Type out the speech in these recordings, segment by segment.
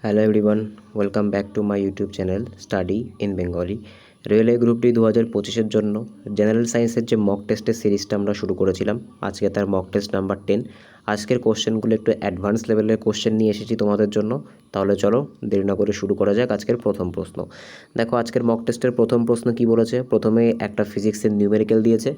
Hello everyone, welcome back to my YouTube channel study in Bengali. Railway group D 2025-এর জন্য general সায়েন্সের যে mock টেস্টের সিরিজটা আমরা শুরু করেছিলাম, আজকে তার মক টেস্ট নাম্বার 10। আজকের কোশ্চেনগুলো একটু অ্যাডভান্স লেভেলের কোশ্চেন নিয়ে এসেছি তোমাদের জন্য। তাহলে চলো দেরি না করে শুরু করা যাক আজকের প্রথম প্রশ্ন। দেখো আজকের মক টেস্টের প্রথম প্রশ্ন কি বলেছে। প্রথমে একটা ফিজিক্সের নিউমেরিক্যাল দিয়েছে।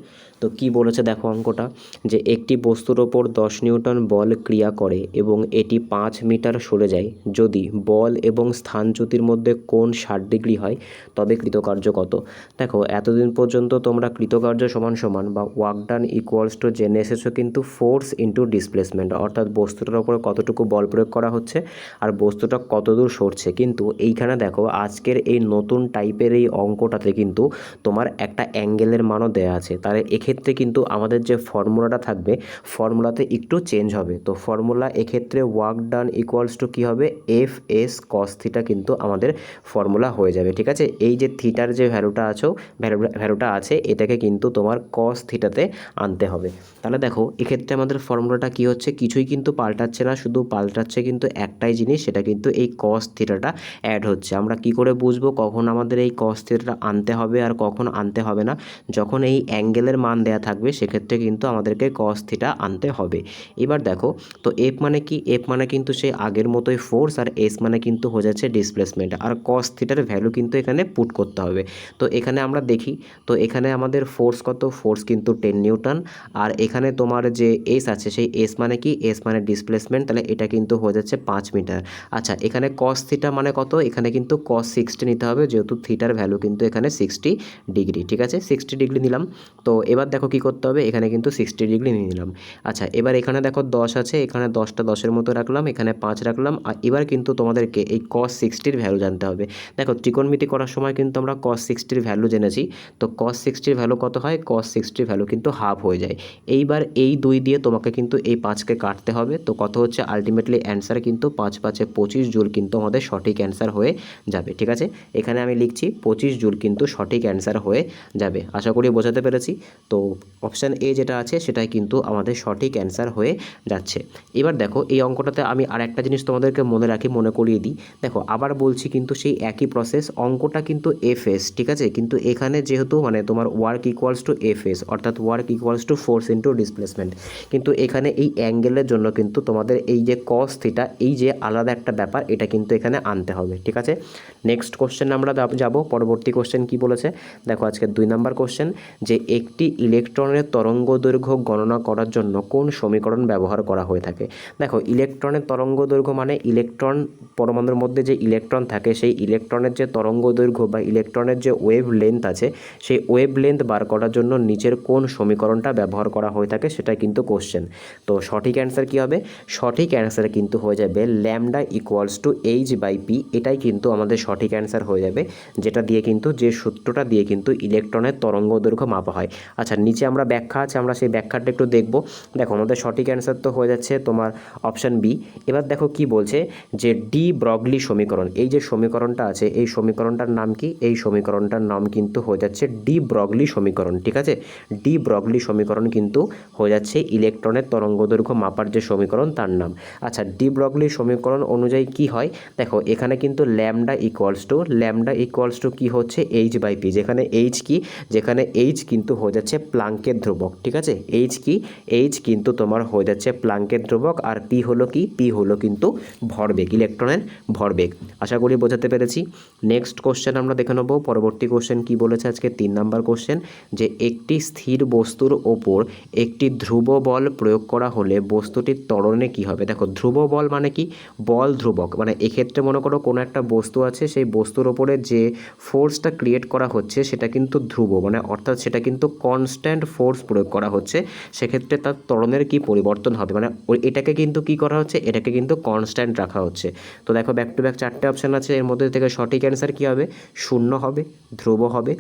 তো কি বলেছে দেখো অঙ্কটা, যে একটি বস্তুর ওপর 10 নিউটন বল ক্রিয়া করে এবং এটি 5 মিটার সরে যায়, যদি বল এবং স্থানচ্যুতির মধ্যে কোণ 60 ডিগ্রি হয় তবে কৃতকার্য কত। দেখো এতদিন পর্যন্ত তোমরা কৃতকার্য সমান সমান বা ওয়ার্ক ডান ইকুয়ালস টু জেনে এসেছো কিন্তু ফোর্স ইন্টু ডিসপ্লেসমেন্ট, অর্থাৎ বস্তুটার উপরে কতটুকু বল প্রয়োগ করা হচ্ছে আর বস্তুটা কতদূর সরছে। কিন্তু এইখানে দেখো আজকের এই নতুন টাইপের এই অঙ্কটাতে কিন্তু তোমার একটা অ্যাঙ্গেলের মানও দেওয়া আছে। তাহলে এক্ষেত্রে কিন্তু আমাদের যে ফর্মুলাটা থাকবে ফর্মুলাতে একটু চেঞ্জ হবে। তো ফর্মুলা এক্ষেত্রে ওয়ার্ক ডান ইকুয়ালস টু কী হবে, এফ এস কস থিটা কিন্তু আমাদের ফর্মুলা হয়ে যাবে। ঠিক আছে, এই যে থিটার যে ভ্যালুটা আছে এটাকে কিন্তু তোমার কস থিটাতে আনতে হবে। তাহলে দেখো এক্ষেত্রে আমাদের ফর্মুলাটা কি হচ্ছে, কিছুই কিন্তু পাল্টাচ্ছে না, শুধু পাল্টাচ্ছে কিন্তু একটাই জিনিস, সেটা কিন্তু এই কস থিটাটা অ্যাড হচ্ছে। আমরা কি করে বুঝবো কখন আমাদের এই কস থিটাটা আনতে হবে আর কখন আনতে হবে না? যখন এই অ্যাঙ্গেলের মান দেয়া থাকবে সেক্ষেত্রে কিন্তু আমাদেরকে কস থিটা আনতে হবে। এবার দেখো, তো এফ মানে কি, এফ মানে কিন্তু সেই আগের মতোই ফোর্স, আর এস মানে কিন্তু হয়ে যাচ্ছে ডিসপ্লেসমেন্ট, আর কস থিটার ভ্যালু কিন্তু এখানে পুট করতে হবে। তো এখানে আমরা দেখি, তো এখানে আমাদের ফোর্স কত, ফোর্স কিন্তু 10 নিউটন, আর এখানে তোমার যে এস আছে সেই এস মানে কি, এস মানে ডিসপ্লেসমেন্ট, তাহলে এটা কিন্তু হয়ে যাচ্ছে 5 মিটার। আচ্ছা এখানে কস থিটা মানে কত, এখানে কিন্তু কস 60 নিতে হবে, যেহেতু থিটার ভ্যালু কিন্তু এখানে 60 ডিগ্রি। ঠিক আছে, 60 ডিগ্রি নিলাম। তো এবার দেখো কি করতে হবে, এখানে কিন্তু 60 ডিগ্রি নিয়ে নিলাম। আচ্ছা এবার এখানে দেখো 10 আছে, এখানে 10টা 10-এর মতো রাখলাম, এখানে 5 রাখলাম। আর এবার কিন্তু তোমাদেরকে এই cos 60-র ভ্যালু জানতে হবে। দেখো ত্রিকোণমিতি করার সময় কিন্তু আমরা cos 60-র ভ্যালু জেনেছি। তো cos 60-র ভ্যালু কত হয়, cos 60-র ভ্যালু কিন্তু হাফ হয়ে যায়। এইবার এই 2 দিয়ে তোমাকে কিন্তু এই 5কে কাটতে হবে। তো কত হচ্ছে আলটিমেটলি অ্যান্সার কিন্তু 5 5-এ 25 জুল কিন্তু আমাদের সঠিক অ্যান্সার হয়ে যাবে। ঠিক আছে, এখানে আমি লিখছি 25 জুল কিন্তু সঠিক অ্যান্সার হয়ে যাবে। আশা করি বোঝাতে পেরেছি। তো অপশান এ যেটা আছে সেটাই কিন্তু আমাদের সঠিক অ্যান্সার হয়ে যাচ্ছে। এবার দেখো এই অঙ্কটাতে আমি আর একটা জিনিস তোমাদেরকে মনে করিয়ে দিই। দেখো আবার বলছি কিন্তু সেই একই প্রসেস, অঙ্কটা কিন্তু এফএস। ঠিক আছে, কিন্তু এখানে যেহেতু মানে তোমার ওয়ার্ক ইকুয়ালস টু এফএস, অর্থাৎ work equals to force into displacement, কিন্তু এখানে এই অ্যাঙ্গেলের জন্য কিন্তু তোমাদের এই যে কস থিটা, এই যে আলাদা একটা ব্যাপার, এটা কিন্তু এখানে আনতে হবে। ঠিক আছে, নেক্সট কোশ্চেন আমরা যাব। পরবর্তী কোশ্চেন কি বলেছে দেখো, আজকে 2 নম্বর কোশ্চেন, যে একটি ইলেকট্রনের তরঙ্গ দৈর্ঘ্য গণনা করার জন্য কোন সমীকরণ ব্যবহার করা হয়ে থাকে। দেখো ইলেকট্রনের তরঙ্গ দৈর্ঘ্য মানে ইলেকট্রন পরমাণুর মধ্যে যে ইলেকট্রন থাকে সেই ইলেকট্রনের যে তরঙ্গ দৈর্ঘ্য বা ইলেকট্রনের যে ওয়েভ লেন্থ আছে সেই ওয়েভ লেন্থ বার করার জন্য নিচের কোন সমীকরণটা ব্যবহার করা হয়ে থাকে সেটাই কিন্তু কোশ্চেন। তো সঠিক অ্যান্সার কী হবে, সঠিক অ্যান্সার কিন্তু হয়ে যাবে ল্যামডা ইকুয়ালস টু h/p। এটাই কিন্তু আমাদের সঠিক অ্যান্সার হয়ে যাবে, যেটা দিয়ে কিন্তু যে সূত্রটা দিয়ে কিন্তু ইলেকট্রনের তরঙ্গ দৈর্ঘ্য মাপা হয়। আচ্ছা নিচে আমরা ব্যাখ্যা আছে, আমরা সেই ব্যাখ্যাটা একটু দেখব। দেখো আমাদের সঠিক অ্যান্সার তো হয়ে যাচ্ছে তোমার অপশান বি। এবার দেখো কি বলছে, যে ডি ব্রগলি সমীকরণ, এই যে সমীকরণটা আছে এই সমীকরণটার নাম কি, এই সমীকরণটার নাম কিন্তু হয়ে যাচ্ছে ডি ব্রগলি সমীকরণ। ঠিক আছে, ডি ব্রগলি সমীকরণ কিন্তু হয়ে যাচ্ছে ইলেকট্রনের তরঙ্গ দৈর্ঘ্য মাপার যে সমীকরণ তার নাম। আচ্ছা ডি ব্রগলি সমীকরণ অনুযায়ী কি হয়, দেখো এখানে কিন্তু ল্যামডা ইকুয়ালস টু কি হচ্ছে h/p, যেখানে h কি, যেখানে h কিন্তু হয়ে যাচ্ছে প্লাঙ্কের ধ্রুবক। ঠিক আছে, h কি, h কিন্তু তোমার হয়ে যাচ্ছে প্লাঙ্কের ধ্রুবক, আর p হলো কি, p হলো কিন্তু ভরবেগ, ইলেকট্রনের ভরবেগ। আশা করি বোঝাতে পেরেছি। নেক্সট কোশ্চেন আমরা দেখে নেব। পরবর্তী কোশ্চেন কি বলেছে আজকে 3 নম্বর কোশ্চেন, যে একটি স্থির বস্তুর ওপর একটি ধ্রুব বল প্রয়োগ করা হলে বস্তুটির ত্বরণে কি হবে। দেখো ধ্রুব বল মানে কি, বল ধ্রুবক, মানে এক্ষেত্রে মনে করো কোনো একটা বস্তু আছে, সেই বস্তুর ওপরে যে ফোর্সটা ক্রিয়েট করা হচ্ছে সেটা কিন্তু ধ্রুব, মানে অর্থাৎ সেটা কিন্তু কনস্ট্যান্ট ফোর্স প্রয়োগ করা হচ্ছে, সেক্ষেত্রে তার ত্বরণের কি পরিবর্তন হবে, মানে এটাকে কিন্তু কি করা হচ্ছে, এটাকে কিন্তু কনস্ট্যান্ট রাখা হচ্ছে। তো দেখো ব্যাক টু ব্যাক 4টে অপশান আছে, এর মধ্যে থেকে সঠিক অ্যান্সার কী হবে, শূন্য হবে, ধ্রুব হবে,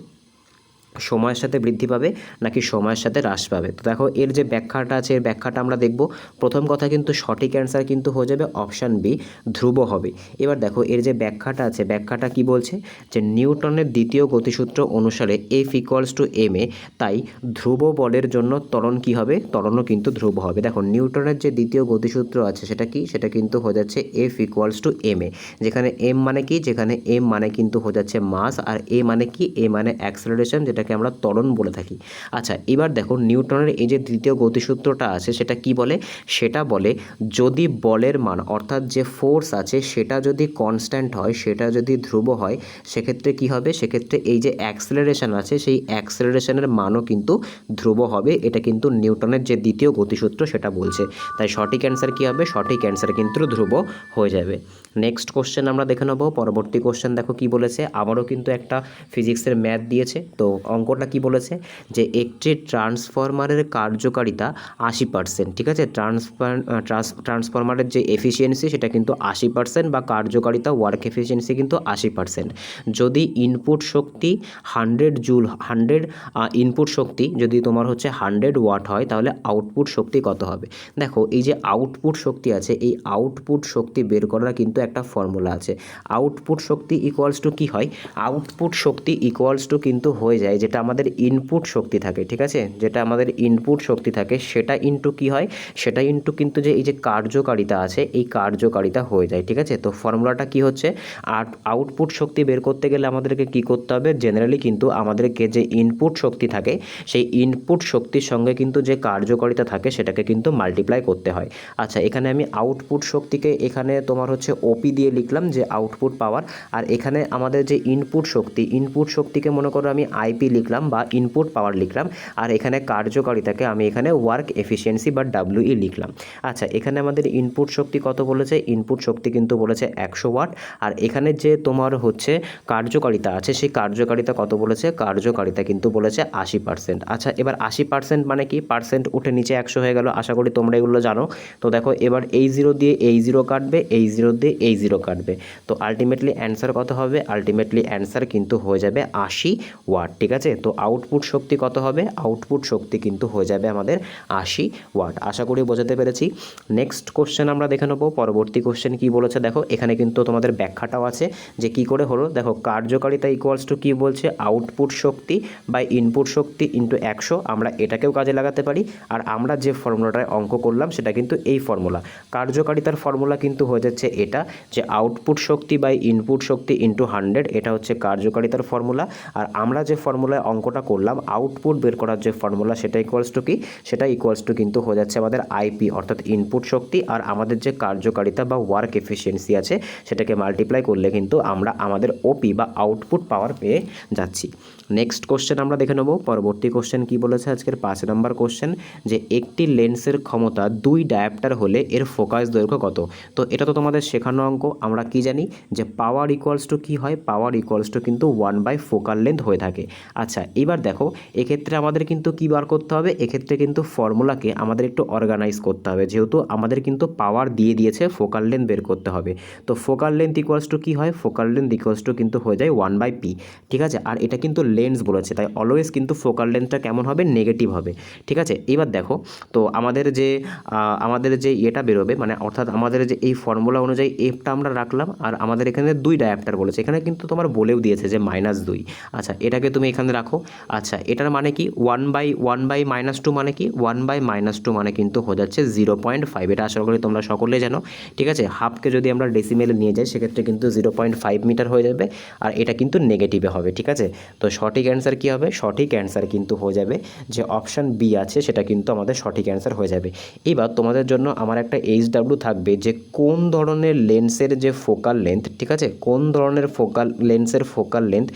সময়ের সাথে বৃদ্ধি পাবে নাকি সময়ের সাথে হ্রাস পাবে। তো দেখো এর যে ব্যাখ্যাটা আছে, এর ব্যাখ্যাটা আমরা দেখব। প্রথম কথা কিন্তু সঠিক অ্যান্সার কিন্তু হয়ে যাবে অপশান বি, ধ্রুব হবে। এবার দেখো এর যে ব্যাখ্যাটা আছে, ব্যাখ্যাটা কি বলছে যে নিউটনের দ্বিতীয় গতিসূত্র অনুসারে F equals to M A, তাই ধ্রুব বলের জন্য ত্বরণ কি হবে, ত্বরণও কিন্তু ধ্রুব হবে। দেখো নিউটনের যে দ্বিতীয় গতিসূত্র আছে সেটা কি, সেটা কিন্তু হয়ে যাচ্ছে F equals to M A, যেখানে এম মানে কি, যেখানে এম মানে কিন্তু হয়ে যাচ্ছে মাস, আর এ মানে কি, এ মানে অ্যাক্সেলারেশন, যেটাকে আমরা ত্বরণ বলে থাকি। আচ্ছা এবার দেখো নিউটনের এই যে দ্বিতীয় গতিসূত্রটা আছে সেটা কি বলে, সেটা বলে যদি বলের মান অর্থাৎ যে ফোর্স আছে সেটা যদি কনস্ট্যান্ট হয়, সেটা যদি ধ্রুব হয়, সেক্ষেত্রে কি হবে, সেক্ষেত্রে এই যে অ্যাক্সেলারেশন আছে সেই অ্যাক্সেলারেশনের মানও কিন্তু ধ্রুব হবে। এটা কিন্তু নিউটনের যে দ্বিতীয় গতিসূত্র সেটা বলছে। তাই সঠিক অ্যান্সার কি হবে, সঠিক অ্যান্সার কিন্তু ধ্রুব হয়ে যাবে। নেক্সট কোশ্চেন আমরা দেখে নেব। পরবর্তী কোশ্চেন দেখো কি বলেছে, আবারও কিন্তু একটা ফিজিক্সের ম্যাথ দিয়েছে। তো অঙ্কটা কি বলেছে যে একটি ট্রান্সফরমারের কার্যকারিতা 80%, ঠিক আছে। ট্রান্সফরমারের যে এফিসিয়েন্সি সেটা কিন্তু 80%, বা কার্যকারিতা ওয়ার্ক এফিসিয়েন্সি কিন্তু 80%। যদি ইনপুট শক্তি 100 জুল, 100 ইনপুট শক্তি যদি তোমার হচ্ছে 100 ওয়াট হয়, তাহলে আউটপুট শক্তি কত হবে। দেখো এই যে আউটপুট শক্তি আছে, এই আউটপুট শক্তি বের করার কিন্তু একটা ফর্মুলা আছে। আউটপুট শক্তি ইকুয়ালস টু কী হয়, আউটপুট শক্তি ইকুয়ালস টু কিন্তু হয়ে যায় যেটা আমাদের ইনপুট শক্তি থাকে, ঠিক আছে, যেটা আমাদের ইনপুট শক্তি থাকে সেটা ইনটু কী হয়, সেটা ইনটু কিন্তু যে এই যে কার্যকারিতা আছে এই কার্যকারিতা হয়ে যায়, ঠিক আছে। তো ফর্মুলাটা কি হচ্ছে, আউটপুট শক্তি বের করতে গেলে আমাদেরকে কি করতে হবে, জেনারেলি কিন্তু আমাদেরকে যে ইনপুট শক্তি থাকে সেই ইনপুট শক্তির সঙ্গে কিন্তু যে কার্যকারিতা থাকে সেটাকে কিন্তু মাল্টিপ্লাই করতে হয়। আচ্ছা এখানে আমি আউটপুট শক্তিকে এখানে তোমার হচ্ছে ওপি দিয়ে লিখলাম, যে আউটপুট পাওয়ার, আর এখানে আমাদের যে ইনপুট শক্তি, ইনপুট শক্তিকে মনে করো আমি আইপি লিখলাম বা ইনপুট পাওয়ার লিখলাম, আর এখানে কার্যকারিতাকে আমি এখানে ওয়ার্ক এফিসিয়েন্সি বা ডাব্লিউই লিখলাম। আচ্ছা এখানে আমাদের ইনপুট শক্তি কত বলেছে, ইনপুট শক্তি কিন্তু বলেছে 100 ওয়াট, আর এখানে যে তোমার হচ্ছে কার্যকারিতা আছে সেই কার্যকারিতা কত বলেছে, কার্যকারিতা কিন্তু বলেছে 80%। আচ্ছা এবার 80% মানে কি, পার্সেন্ট উঠে নিচে 100 হয়ে গেল, আশা করি তোমরা এগুলো জানো। তো দেখো এবার এই জিরো দিয়ে এই জিরো কাটবে, এই জিরো দিয়ে এই জিরো কাটবে, তো আলটিমেটলি অ্যান্সার কত হবে, আলটিমেটলি অ্যান্সার কিন্তু হয়ে যাবে 80 ওয়াট, ঠিক আছে। তো আউটপুট শক্তি কত হবে, আউটপুট শক্তি কিন্তু হয়ে যাবে আমাদের 80 ওয়াট। আশা করি বোঝাতে পেরেছি। নেক্সট কোশ্চেন আমরা দেখে নেব। পরবর্তী কোশ্চেন কি বলেছে দেখো, এখানে কিন্তু তোমাদের ব্যাখ্যাটাও আছে যে কি করে হলো। দেখো কার্যকারিতা ইকুয়ালস টু কী বলছে, আউটপুট শক্তি বাই ইনপুট শক্তি ইন্টু 100, আমরা এটাকেও কাজে লাগাতে পারি। আর আমরা যে ফর্মুলাটায় অঙ্ক করলাম সেটা কিন্তু এই ফর্মুলা, কার্যকারিতার ফর্মুলা কিন্তু হয়ে যাচ্ছে এটা, যে আউটপুট শক্তি বাই ইনপুট শক্তি ইন্টু 100, এটা হচ্ছে কার্যকারিতার ফর্মুলা। আর আমরা যে ফর্মুলায় অঙ্কটা করলাম আউটপুট বের করার যে ফর্মুলা সেটা ইকুয়ালস টু কি, সেটা ইকুয়ালস টু কিন্তু হয়ে যাচ্ছে আমাদের আইপি অর্থাৎ ইনপুট শক্তি, আর আমাদের যে কার্যকারিতা বা ওয়ার্ক এফিসিয়েন্সি আছে সেটাকে মাল্টিপ্লাই করলে কিন্তু আমরা আমাদের ওপি বা আউটপুট পাওয়ার পেয়ে যাচ্ছি। নেক্সট কোশ্চেন আমরা দেখে নেব। পরবর্তী কোশ্চেন কি বলেছে আজকের 5 নম্বর কোশ্চেন, যে একটি লেন্সের ক্ষমতা 2 ডায়াপ্টার হলে এর ফোকাস দৈর্ঘ্য কত। তো এটা তো তোমাদের শেখানো অঙ্ক, আমরা কি জানি যে পাওয়ার ইকুয়ালস টু কী হয়, পাওয়ার ইকুয়ালস টু কিন্তু 1/4 ফোকাল লেন্থ হয়ে থাকে। আচ্ছা এবার দেখো এক্ষেত্রে আমাদের কিন্তু কী বার করতে হবে, এক্ষেত্রে কিন্তু ফর্মুলাকে আমাদের একটু অর্গানাইজ করতে হবে, যেহেতু আমাদের কিন্তু পাওয়ার দিয়ে দিয়েছে, ফোকাল লেন্থ বের করতে হবে। তো ফোকাল লেন্থ ইকুয়ালস টু কী হয়, ফোকাল লেন্থ ইকুয়ালস টু কিন্তু হয়ে যায় 1/p, ঠিক আছে। আর এটা কিন্তু লেন্স বলেছে, তাই অলওয়েজ কিন্তু ফোকাল লেন্থটা কেমন হবে, নেগেটিভ হবে, ঠিক আছে। এবার দেখো তো আমাদের যে ইয়েটা বেরোবে, মানে অর্থাৎ আমাদের যে এই ফর্মুলা অনুযায়ী এফটা আমরা রাখলাম, আর আমাদের এখানে 2 ডায়াপ্টার বলেছে, এখানে কিন্তু তোমার বলেও দিয়েছে যে -2। আচ্ছা এটাকে তুমি এখানে রাখো। আচ্ছা এটার মানে কি 1/2 মানে কি, 1/2 মানে কিন্তু হয়ে যাচ্ছে 0.5, এটা আশা করি তোমরা সকলেই জানো, ঠিক আছে। হাফকে যদি আমরা ডেসিমেলে নিয়ে যাই সেক্ষেত্রে কিন্তু 0.5 মিটার হয়ে যাবে, আর এটা কিন্তু নেগেটিভে হবে, ঠিক আছে। তো সঠিক অ্যান্সার কী হবে, সঠিক অ্যান্সার কিন্তু হয়ে যাবে যে অপশান বি আছে, সেটা কিন্তু আমাদের সঠিক অ্যান্সার হয়ে যাবে। এবার তোমাদের জন্য আমার একটা HW থাকবে, যে কোন ধরনের লেন্সের যে ফোকাল লেন্থ, ঠিক আছে, কোন ধরনের লেন্সের ফোকাল লেন্থ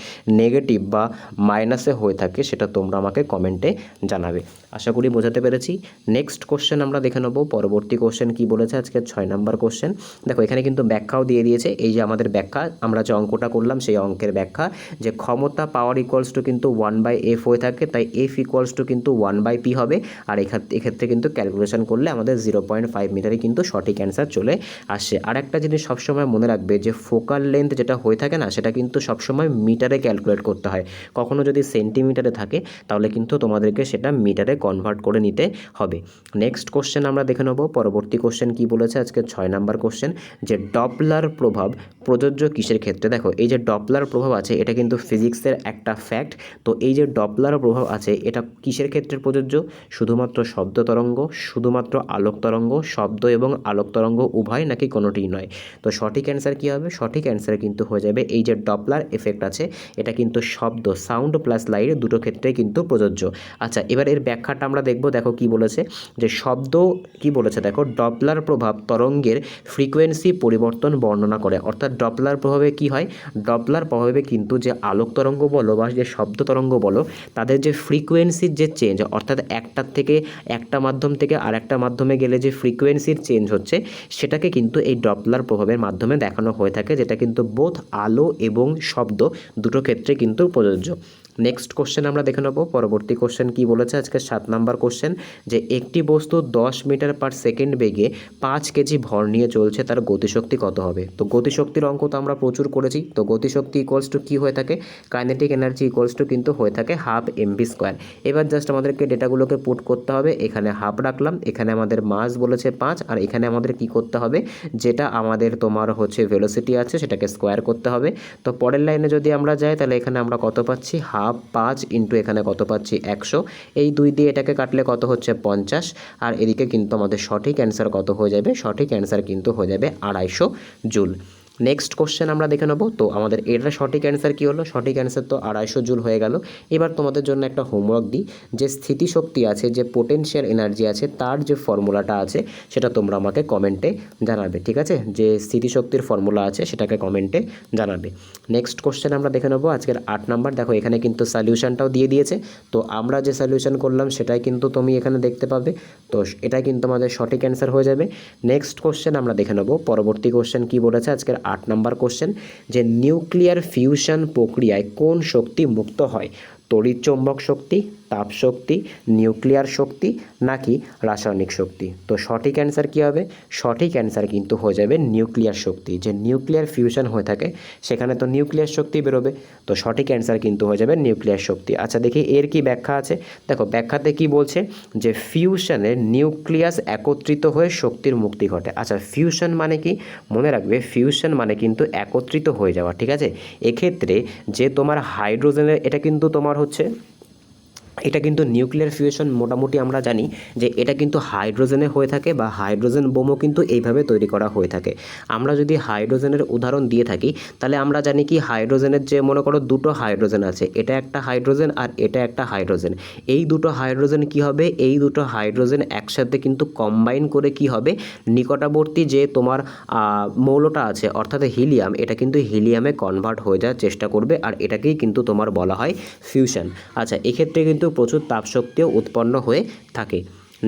নেগেটিভ বা মাইনাসে হয়ে থাকে সেটা তোমরা আমাকে কমেন্টে জানাবে। আশা করি বোঝাতে পেরেছি। নেক্সট কোশ্চেন আমরা দেখে নেব। পরবর্তী কোশ্চেন কি বলেছে আজকে 6 নম্বর কোশ্চেন। দেখো এখানে কিন্তু ব্যাখ্যাও দিয়ে দিয়েছে, এই যে আমাদের ব্যাখ্যা, আমরা যে অঙ্কটা করলাম সেই অঙ্কের ব্যাখ্যা, যে ক্ষমতা পাওয়ার ইকুয়াল ইকুয়ালস টু কিন্তু 1/f হয়ে থাকে, তাই f ইকুয়ালস টু কিন্তু 1/p হবে। আর এক্ষেত্রে কিন্তু ক্যালকুলেশন করলে আমাদের 0.5 মিটারই কিন্তু সঠিক অ্যান্সার চলে আসে। আর একটা জিনিস সবসময় মনে রাখবে যে ফোকাল লেন্থ যেটা হয়ে থাকে না, সেটা কিন্তু সবসময় মিটারে ক্যালকুলেট করতে হয়। কখনো যদি সেন্টিমিটারে থাকে তাহলে কিন্তু তোমাদেরকে সেটা মিটারে কনভার্ট করে নিতে হবে। নেক্সট কোশ্চেন আমরা দেখে নেব। পরবর্তী কোশ্চেন কি বলেছে, আজকে 6 নাম্বার কোশ্চেন, যে ডপলার প্রভাব প্রযোজ্য কিসের ক্ষেত্রে। দেখো এই যে ডপলার প্রভাব আছে এটা কিন্তু ফিজিক্সের একটা ফ্যাক্ট। তো এই যে ডপলার প্রভাব আছে এটা কিসের ক্ষেত্রে প্রযোজ্য? শুধুমাত্র শব্দ তরঙ্গ, শুধুমাত্র আলোক তরঙ্গ, শব্দ এবং আলোক তরঙ্গ উভয়, নাকি কোনোটিই নয়? তো সঠিক অ্যান্সার কী হবে? সঠিক অ্যান্সার কিন্তু হয়ে যাবে এই যে ডপলার এফেক্ট আছে এটা কিন্তু শব্দ, সাউন্ড প্লাস লাইট দুটো ক্ষেত্রেই কিন্তু প্রযোজ্য। আচ্ছা, এবার এর ব্যাখ্যাটা আমরা দেখব। দেখো কি বলেছে, যে শব্দ কি বলেছে, দেখো ডপলার প্রভাব তরঙ্গের ফ্রিকোয়েন্সি পরিবর্তন বর্ণনা করে। অর্থাৎ ডপলার প্রভাবে কি হয়, ডপলার প্রভাবে কিন্তু যে আলোক তরঙ্গ বলো বা যে শব্দ তরঙ্গ বলো, তাদের যে ফ্রিকোয়েন্সির যে চেঞ্জ, অর্থাৎ একটার থেকে একটা মাধ্যম থেকে আরেকটা মাধ্যমে গেলে যে ফ্রিকোয়েন্সির চেঞ্জ হচ্ছে, সেটাকে কিন্তু এই ডপলার প্রভাবের মাধ্যমে দেখানো হয়ে থাকে, যেটা কিন্তু বোথ আলো এবং শব্দ দুটো ক্ষেত্রে কিন্তু প্রযোজ্য। নেক্সট কোশ্চেন আমরা দেখে নেব। পরবর্তী কোশ্চেন কি বলেছে, আজকে 7 নাম্বার কোশ্চেন, যে একটি বস্তু 10 মিটার পার সেকেন্ড বেগে 5 কেজি ভর নিয়ে চলছে, তার গতিশক্তি কত হবে? তো গতিশক্তির অঙ্ক তো আমরা প্রচুর করেছি। তো গতিশক্তি ইকুয়ালস টু কী হয়ে থাকে, কাইনেটিক এনার্জি ইকুয়ালস টু কিন্তু হয়ে থাকে হাফ mv²। এবার জাস্ট আমাদেরকে ডেটাগুলোকে পুট করতে হবে। এখানে হাফ রাখলাম, এখানে আমাদের মাস বলেছে 5, আর এখানে আমাদের কি করতে হবে, যেটা আমাদের তোমার হচ্ছে ভেলোসিটি আছে সেটাকে স্কোয়ার করতে হবে। তো পরের লাইনে যদি আমরা যাই তাহলে এখানে আমরা কত পাচ্ছি, হাফ 5 ইন্টু এখানে কত পাচ্ছি 100, এই 2 দিয়ে এটাকে কাটলে কত হচ্ছে 50, আর এদিকে কিন্তু আমাদের সঠিক অ্যান্সার কত হয়ে যাবে, সঠিক অ্যান্সার কিন্তু হয়ে যাবে 250 জুল। নেক্সট কোশ্চেন আমরা দেখে নেব। তো আমাদের এটার সঠিক অ্যান্সার কী হলো, সঠিক অ্যান্সার তো 250 জুল হয়ে গেল। এবার তোমাদের জন্য একটা হোমওয়ার্ক দিই, যে স্থিতিশক্তি আছে, যে পোটেনশিয়াল এনার্জি আছে, তার যে ফর্মুলাটা আছে সেটা তোমরা আমাকে কমেন্টে জানাবে, ঠিক আছে? যে স্থিতিশক্তির ফর্মুলা আছে সেটাকে কমেন্টে জানাবে। নেক্সট কোশ্চেন আমরা দেখে নেব, আজকের 8 নাম্বার। দেখো এখানে কিন্তু সলিউশনটাও দিয়ে দিয়েছে। তো আমরা যে সলিউশন করলাম সেটাই কিন্তু তুমি এখানে দেখতে পাবে। তো এটাই কিন্তু আমাদের সঠিক অ্যান্সার হয়ে যাবে। নেক্সট কোশ্চেন আমরা দেখে নেব। পরবর্তী কোশ্চেন কি বলেছে, আজকের 8 নাম্বার কোশ্চেন, যে নিউক্লিয়ার ফিউশন প্রক্রিয়ায় কোন শক্তি মুক্ত হয়? তড়িৎচৌম্বক শক্তি, তাপ শক্তি, নিউক্লিয়ার শক্তি, নাকি রাসায়নিক শক্তি? তো সঠিক অ্যান্সার কী হবে, সঠিক অ্যান্সার কিন্তু হয়ে যাবে নিউক্লিয়ার শক্তি। যে নিউক্লিয়ার ফিউশন হয়ে থাকে সেখানে তো নিউক্লিয়ার শক্তি বেরোবে, তো সঠিক অ্যান্সার কিন্তু হয়ে যাবে নিউক্লিয়ার শক্তি। আচ্ছা দেখি এর কি ব্যাখ্যা আছে। দেখো ব্যাখ্যাতে কি বলছে, যে ফিউশনে নিউক্লিয়াস একত্রিত হয়ে শক্তির মুক্তি ঘটে। আচ্ছা ফিউশন মানে কি, মনে রাখবে ফিউশন মানে কিন্তু একত্রিত হয়ে যাওয়া, ঠিক আছে? এক্ষেত্রে যে তোমার হাইড্রোজেনের, এটা কিন্তু তোমার হচ্ছে, এটা কিন্তু নিউক্লিয়ার ফিউশন মোটামুটি আমরা জানি যে এটা কিন্তু হাইড্রোজেনে হয়ে থাকে, বা হাইড্রোজেন বোমও কিন্তু এইভাবে তৈরি করা হয়ে থাকে। আমরা যদি হাইড্রোজেনের উদাহরণ দিয়ে থাকি তাহলে আমরা জানি কি, হাইড্রোজেনের যে মনে করো দুটো হাইড্রোজেন আছে, এটা একটা হাইড্রোজেন আর এটা একটা হাইড্রোজেন, এই দুটো হাইড্রোজেন কি হবে, এই দুটো হাইড্রোজেন একসাথে কিন্তু কম্বাইন করে কি হবে, নিকটবর্তী যে তোমার মৌলটা আছে অর্থাৎ হিলিয়াম, এটা কিন্তু হিলিয়ামে কনভার্ট হয়ে যাওয়ার চেষ্টা করবে, আর এটাকেই কিন্তু তোমার বলা হয় ফিউশন। আচ্ছা এক্ষেত্রে কিন্তু প্রচুর তাপশক্তিও উৎপন্ন হয়ে থাকে।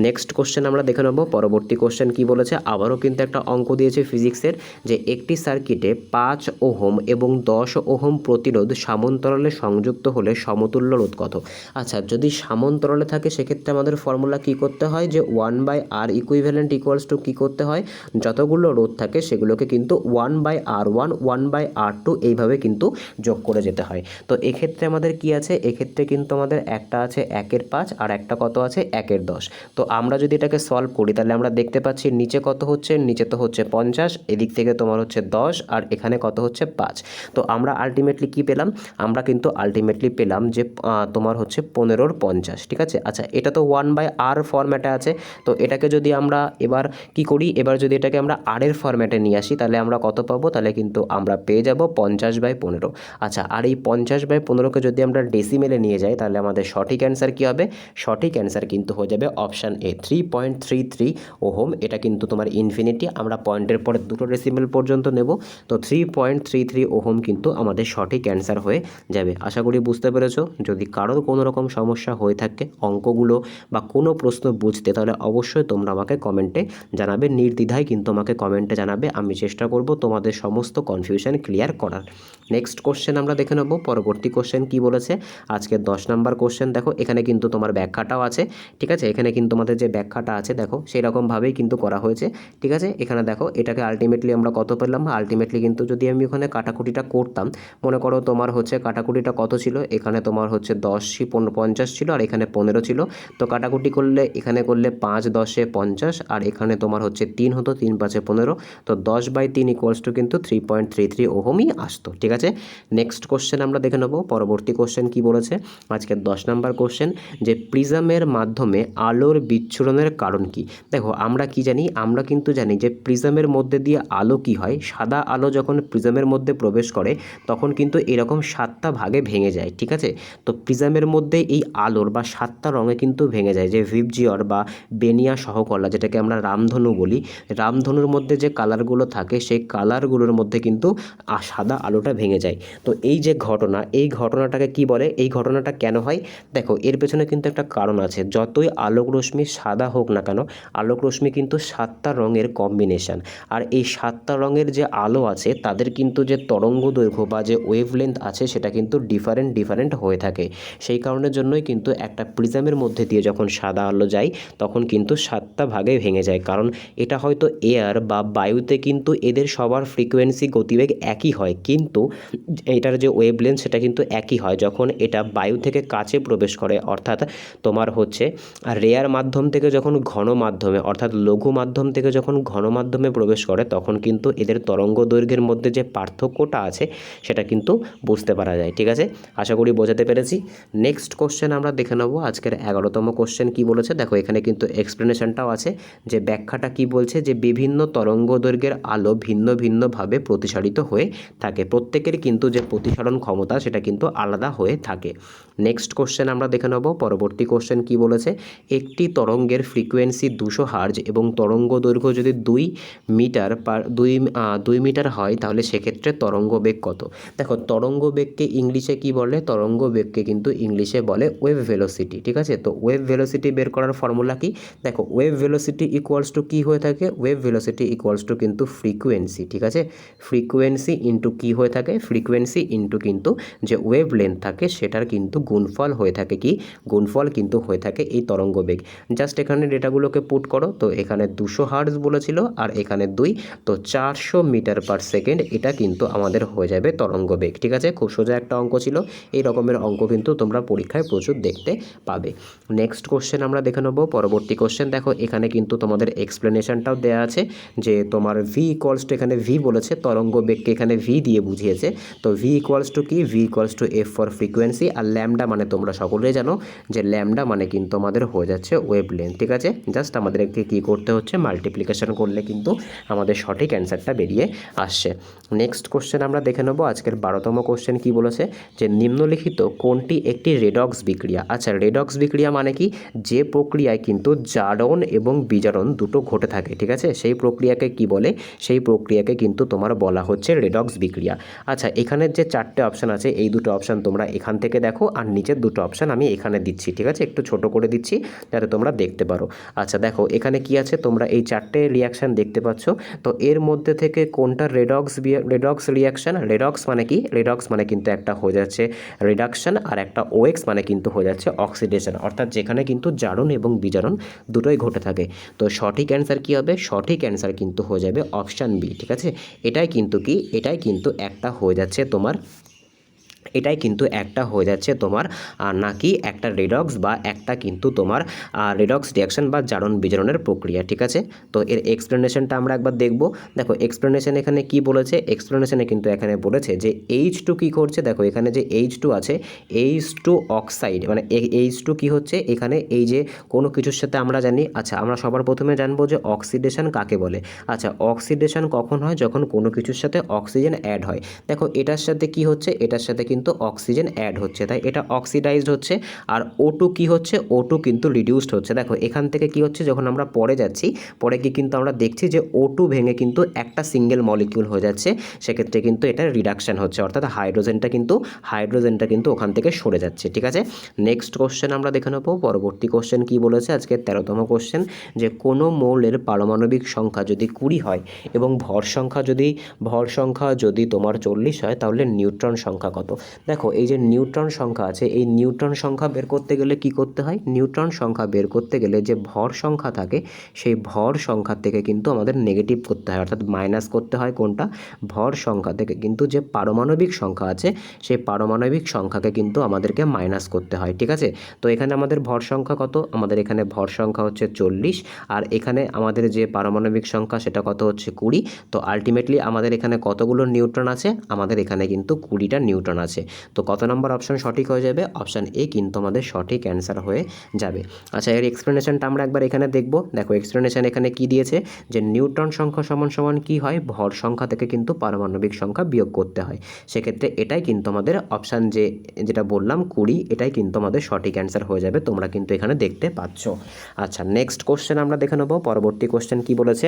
নেক্সট কোশ্চেন আমরা দেখে নেব। পরবর্তী কোশ্চেন কি বলেছে, আবারও কিন্তু একটা অঙ্ক দিয়েছে ফিজিক্সের, যে একটি সার্কিটে 5 ওহম এবং 10 ওহম প্রতিরোধ সমান্তরালে সংযুক্ত হলে সমতুল্য রোধ কত? আচ্ছা যদি সমান্তরালে থাকে সেক্ষেত্রে আমাদের ফর্মুলা কি করতে হয়, যে 1/r ইকুইভ্যালেন্ট ইকুয়ালস টু কী করতে হয়, যতগুলো রোধ থাকে সেগুলোকে কিন্তু 1/r1 1/r2 এইভাবে কিন্তু যোগ করে যেতে হয়। তো এক্ষেত্রে আমাদের কি আছে, এক্ষেত্রে কিন্তু আমাদের একটা আছে 1/5 আর একটা কত আছে 1/10। তো আমরা যদি এটাকে সলভ করি তাহলে আমরা দেখতে পাচ্ছি নিচে কত হচ্ছে, নিচে তো হচ্ছে 50, এদিক থেকে তোমার হচ্ছে 10, আর এখানে কত হচ্ছে 5। তো আমরা আলটিমেটলি কি পেলাম, আমরা কিন্তু আলটিমেটলি পেলাম যে তোমার হচ্ছে 15 × 50, ঠিক আছে? আচ্ছা এটা তো 1/r ফরম্যাটে আছে, তো এটাকে যদি আমরা এবার কি করি, এবার যদি এটাকে আমরা r এর ফরম্যাটে নিয়ে আসি তাহলে আমরা কত পাবো, তাহলে কিন্তু আমরা পেয়ে যাব 50/15। আচ্ছা আর এই 50/15কে যদি আমরা ডেসিমেলে নিয়ে যাই তাহলে আমাদের সঠিক অ্যান্সার কী হবে, সঠিক অ্যান্সার কিন্তু হয়ে যাবে অপশান এ 3.33 ওহম, এটা কিন্তু তোমার ইনফিনিটি, আমরা পয়েন্টের পরে দুটো ডেসিমেল পর্যন্ত নেব। তো 3.33 ওহম কিন্তু আমাদের সঠিক অ্যান্সার হয়ে যাবে। আশা করি বুঝতে পেরেছো। যদি কারোর কোনো রকম সমস্যা হয়ে থাকে অঙ্কগুলো বা কোনো প্রশ্ন বুঝতে, তাহলে অবশ্যই তোমরা আমাকে কমেন্টে জানাবে, নির্দ্বিধায় কিন্তু আমাকে কমেন্টে জানাবে। আমি চেষ্টা করব তোমাদের সমস্ত কনফিউশন ক্লিয়ার করার। নেক্সট কোশ্চেন আমরা দেখে নেব। পরবর্তী কোশ্চেন কি বলেছে, আজকে 10 নাম্বার কোশ্চেন। দেখো এখানে কিন্তু তোমার ব্যাখ্যাটাও আছে, ঠিক আছে। এখানে কিন্তু তোমাদের যে ব্যাখ্যাটা আছে দেখো সেই রকমভাবেই কিন্তু করা হয়েছে, ঠিক আছে। এখানে দেখো এটাকে আলটিমেটলি আমরা কত পেলাম, আলটিমেটলি কিন্তু যদি আমি ওখানে কাটাকুটিটা করতাম, মনে করো তোমার হচ্ছে কাটাকুটিটা কত ছিল, এখানে তোমার হচ্ছে 10 ছিল আর এখানে 15 ছিল। তো কাটাকুটি করলে এখানে করলে 5 10 50 আর এখানে তোমার হচ্ছে 3 হতো, 3 5 15। তো 10/3 ইকুয়ালস টু কিন্তু 3.33 ওহমই আসতো, ঠিক আছে। নেক্সট কোশ্চেন আমরা দেখে নেব। পরবর্তী কোশ্চেন কি বলেছে, আজকের 10 নাম্বার কোশ্চেন, যে প্রিজমের মাধ্যমে আলোর বিচ্ছুরণের কারণ কি। দেখো আমরা কি জানি, আমরা কিন্তু জানি যে প্রিজমের মধ্যে দিয়ে আলো কি হয়, সাদা আলো যখন প্রিজমের মধ্যে প্রবেশ করে তখন কিন্তু এরকম 7টা ভাগে ভেঙে যায়, ঠিক আছে। তো প্রিজমের মধ্যে এই আলোর বা 7টা রঙে কিন্তু ভেঙে যায়, যে ভিবজিওর বা বেনিয়া সহকলা, যেটাকে আমরা রামধনু বলি, রামধনুর মধ্যে যে কালারগুলো থাকে সেই কালারগুলোর মধ্যে কিন্তু সাদা আলোটা ভেঙে যায়। তো এই যে ঘটনা, এই ঘটনাটাকে কি বলে, এই ঘটনাটা কেন হয়, দেখো এর পেছনে কিন্তু একটা কারণ আছে। যতই আলোক রশ্মি সাদা হোক না কেন, আলোক রশ্মি কিন্তু 7টা রঙের কম্বিনেশন, আর এই 7টা রঙের যে আলো আছে তাদের কিন্তু যে তরঙ্গ দৈর্ঘ্য বা যে ওয়েভলেন্থ আছে সেটা কিন্তু ডিফারেন্ট হয়ে থাকে। সেই কারণের জন্যই কিন্তু একটা প্রিজমের মধ্যে দিয়ে যখন সাদা আলো যায় তখন কিন্তু 7টা ভাগে ভেঙে যায়, কারণ এটা হয়তো এয়ার বা বায়ুতে কিন্তু এদের সবার ফ্রিকোয়েন্সি গতিবেগ একই হয়, কিন্তু এটার যে ওয়েভলেন্থ সেটা কিন্তু একই হয় যখন এটা বায়ু থেকে কাছে প্রবেশ করে, অর্থাৎ তোমার হচ্ছে রেয়ার মাধ্যম থেকে যখন ঘন মাধ্যমে অর্থাৎ লঘু মাধ্যম থেকে যখন ঘন মাধ্যমে প্রবেশ করে তখন কিন্তু এদের তরঙ্গ দৈর্ঘ্যের মধ্যে যে পার্থক্যটা আছে সেটা কিন্তু বুঝতে পারা যায়, ঠিক আছে। আশা করি বোঝাতে পেরেছি। নেক্সট কোশ্চেন আমরা দেখে নেব। আজকের 11তম কোশ্চেন কি বলেছে, দেখো এখানে কিন্তু এক্সপ্লেনেশনটাও আছে, যে ব্যাখ্যাটা কি বলছে, যে বিভিন্ন তরঙ্গ দৈর্ঘ্যের আলো ভিন্নভাবে প্রতিসারিত হয়ে থাকে, প্রত্যেকের কিন্তু যে প্রতিসরণ ক্ষমতা সেটা কিন্তু আলাদা হয়ে থাকে। নেক্সট কোশ্চেন আমরা দেখে নেব। পরবর্তী কোশ্চেন কি বলেছে, একটি তরঙ্গের ফ্রিকোয়েন্সি 200 হার্জ এবং তরঙ্গ দৈর্ঘ্য যদি 2 মিটার হয় তাহলে সেক্ষেত্রে তরঙ্গ বেগ কত। দেখো তরঙ্গ বেগকে ইংলিশে কি বলে, তরঙ্গ বেগকে কিন্তু ইংলিশে বলে ওয়েভ ভেলোসিটি, ঠিক আছে। তো ওয়েভ ভেলোসিটি বের করার ফর্মুলা কি, দেখো ওয়েভ ভেলোসিটি ইকুয়ালস টু কী হয়ে থাকে, ওয়েভ ভেলোসিটি ইকুয়ালস টু কিন্তু ফ্রিকোয়েন্সি, ঠিক আছে। ফ্রিকোয়েন্সি ইন্টু কী হয়ে থাকে, ফ্রিকোয়েন্সি ইন্টু কিন্তু যে ওয়েভ লেন্থ থাকে সেটার কিন্তু গুণফল হয়ে থাকে, কি গুণফল কিন্তু হয়ে থাকে এই তরঙ্গ বেগ। জাস্ট এখানে ডেটাগুলোকে পুট করো, তো এখানে 200 হার্টজ বলেছিল আর এখানে 2, তো 400 মিটার পার সেকেন্ড, এটা কিন্তু আমাদের হয়ে যাবে তরঙ্গ বেগ, ঠিক আছে। খুব সোজা একটা অঙ্ক ছিল, এই রকমের অঙ্ক কিন্তু তোমরা পরীক্ষায় প্রচুর দেখতে পাবে। নেক্সট কোশ্চেন আমরা দেখে নেব। পরবর্তী কোশ্চেন দেখো এখানে কিন্তু তোমাদের এক্সপ্লেনেশনটাও দেওয়া আছে, যে তোমার ভি ইকুয়ালস টু, এখানে ভি বলেছে, তরঙ্গ বেগকে এখানে ভি দিয়ে বুঝিয়েছে। তো ভি ইকুয়ালস টু কি, V equals to F for frequency, আর ল্যামডা মানে তোমরা সকলেই জানো যে ল্যামডা মানে কিন্তু আমাদের হয়ে যাচ্ছে ওয়েভ লেন্থ, ঠিক আছে। জাস্ট আমাদেরকে কী করতে হচ্ছে, মাল্টিপ্লিকেশন করলে কিন্তু আমাদের সঠিক অ্যান্সারটা বেরিয়ে আসছে। নেক্সট কোশ্চেন আমরা দেখে নেব। আজকের 12তম কোশ্চেন কি বলেছে, যে নিম্নলিখিত কোনটি একটি রেডক্স বিক্রিয়া। আচ্ছা রেডক্স বিক্রিয়া মানে কি, যে প্রক্রিয়ায় কিন্তু জারণ এবং বিজারণ দুটো ঘটে থাকে, ঠিক আছে, সেই প্রক্রিয়াকে কি বলে, সেই প্রক্রিয়াকে কিন্তু তোমার বলা হচ্ছে রেডক্স বিক্রিয়া। আচ্ছা এখানের যে 4টে অপশান আছে, এই দুটো অপশান তোমরা এখান থেকে দেখো, আর নিচের দুটো অপশান আমি এখানে দিচ্ছি, ঠিক আছে, একটু ছোট করে দিচ্ছি যাতে তোমরা দেখতে পারো। আচ্ছা দেখো এখানে কি আছে, তোমরা এই 4টে রিয়াকশান দেখতে পাচ্ছ, তো এর মধ্যে থেকে কোনটা রেডক্স রিয়াকশান, রেডক্স মানে কি, রেডক্স মানে কিন্তু একটা হয়ে যাচ্ছে রিডাকশান আর একটা ওএক্স মানে কিন্তু হয়ে যাচ্ছে অক্সিডেশন, অর্থাৎ যেখানে কিন্তু জারণ এবং বিজারণ দুটোই ঘটে থাকে। তো সঠিক অ্যান্সার কি হবে, সঠিক অ্যান্সার কিন্তু হয়ে যাবে অপশান বি, ঠিক আছে। এটাই কিন্তু কি, এটাই কিন্তু একটা হয়ে যাচ্ছে তোমার, এটাই কিন্তু একটা হয়ে যাচ্ছে তোমার নাকি একটা রেডক্স বা একটা কিন্তু তোমার রেডক্স রিয়াকশন বা জারণ বিজারণের প্রক্রিয়া, ঠিক আছে। তো এর এক্সপ্লেনেশনটা আমরা একবার দেখব। দেখো এক্সপ্লেনেশন এখানে কি বলেছে, এক্সপ্লেনেশনে কিন্তু এখানে বলেছে যে H2 কী করছে, দেখো এখানে যে H2 আছে, H2 অক্সাইড মানে H2 কী হচ্ছে এখানে, এই যে কোনো কিছুর সাথে আমরা জানি, আচ্ছা আমরা সবার প্রথমে জানবো যে অক্সিডেশন কাকে বলে। আচ্ছা অক্সিডেশন কখন হয়, যখন কোনো কিছুর সাথে অক্সিজেন অ্যাড হয়। দেখো এটার সাথে কি হচ্ছে, এটার সাথে কিন্তু কিন্তু অক্সিজেন অ্যাড হচ্ছে, তাই এটা অক্সিডাইজড হচ্ছে। আর O2 কি হচ্ছে, O2 কিন্তু রিডিউসড হচ্ছে। দেখো এখান থেকে কি হচ্ছে, যখন আমরা পরে যাচ্ছি, পরে কি কিন্তু আমরা দেখছি যে O2 ভেঙে কিন্তু একটা সিঙ্গেল মলিকিউল হয়ে যাচ্ছে, সেক্ষেত্রে কিন্তু এটা রিডাকশান হচ্ছে, অর্থাৎ হাইড্রোজেনটা কিন্তু ওখান থেকে সরে যাচ্ছে। ঠিক আছে, নেক্সট কোশ্চেন আমরা দেখে নেব। পরবর্তী কোশ্চেন কি বলেছে, আজকে 13তম কোশ্চেন, যে কোনো মৌলের পারমাণবিক সংখ্যা যদি 20 হয় এবং ভর সংখ্যা যদি তোমার 40 হয়, তাহলে নিউট্রন সংখ্যা কত? দেখো এই যে নিউট্রন সংখ্যা আছে, এই নিউট্রন সংখ্যা বের করতে গেলে কি করতে হয়, নিউট্রন সংখ্যা বের করতে গেলে যে ভর সংখ্যা থাকে, সেই ভর সংখ্যা থেকে কিন্তু আমাদের নেগেটিভ করতে হয়, অর্থাৎ মাইনাস করতে হয় কোনটা, ভর সংখ্যা থেকে কিন্তু যে পারমাণবিক সংখ্যা আছে, সেই পারমাণবিক সংখ্যাকে কিন্তু আমাদেরকে মাইনাস করতে হয়। ঠিক আছে, তো এখানে আমাদের ভর সংখ্যা কত, আমাদের এখানে ভর সংখ্যা হচ্ছে 40, আর এখানে আমাদের যে পারমাণবিক সংখ্যা সেটা কত হচ্ছে 20। তো আলটিমেটলি আমাদের এখানে কতগুলো নিউট্রন আছে, আমাদের এখানে কিন্তু 20টা নিউট্রন আছে। তো কত নম্বর অপশন সঠিক হয়ে যাবে, অপশান এ কিন্তু আমাদের সঠিক অ্যান্সার হয়ে যাবে। আচ্ছা, এর এক্সপ্লেনেশনটা আমরা একবার এখানে দেখব। দেখো এক্সপ্লেনেশন এখানে কি দিয়েছে, যে নিউট্রন সংখ্যা সমান সমান কি হয়, ভর সংখ্যা থেকে কিন্তু পারমাণবিক সংখ্যা বিয়োগ করতে হয়। সেক্ষেত্রে এটাই কিন্তু আমাদের অপশান যেটা বললাম 20, এটাই কিন্তু আমাদের সঠিক অ্যান্সার হয়ে যাবে, তোমরা কিন্তু এখানে দেখতে পাচ্ছ। আচ্ছা, নেক্সট কোশ্চেন আমরা দেখে নেব। পরবর্তী কোশ্চেন কি বলেছে,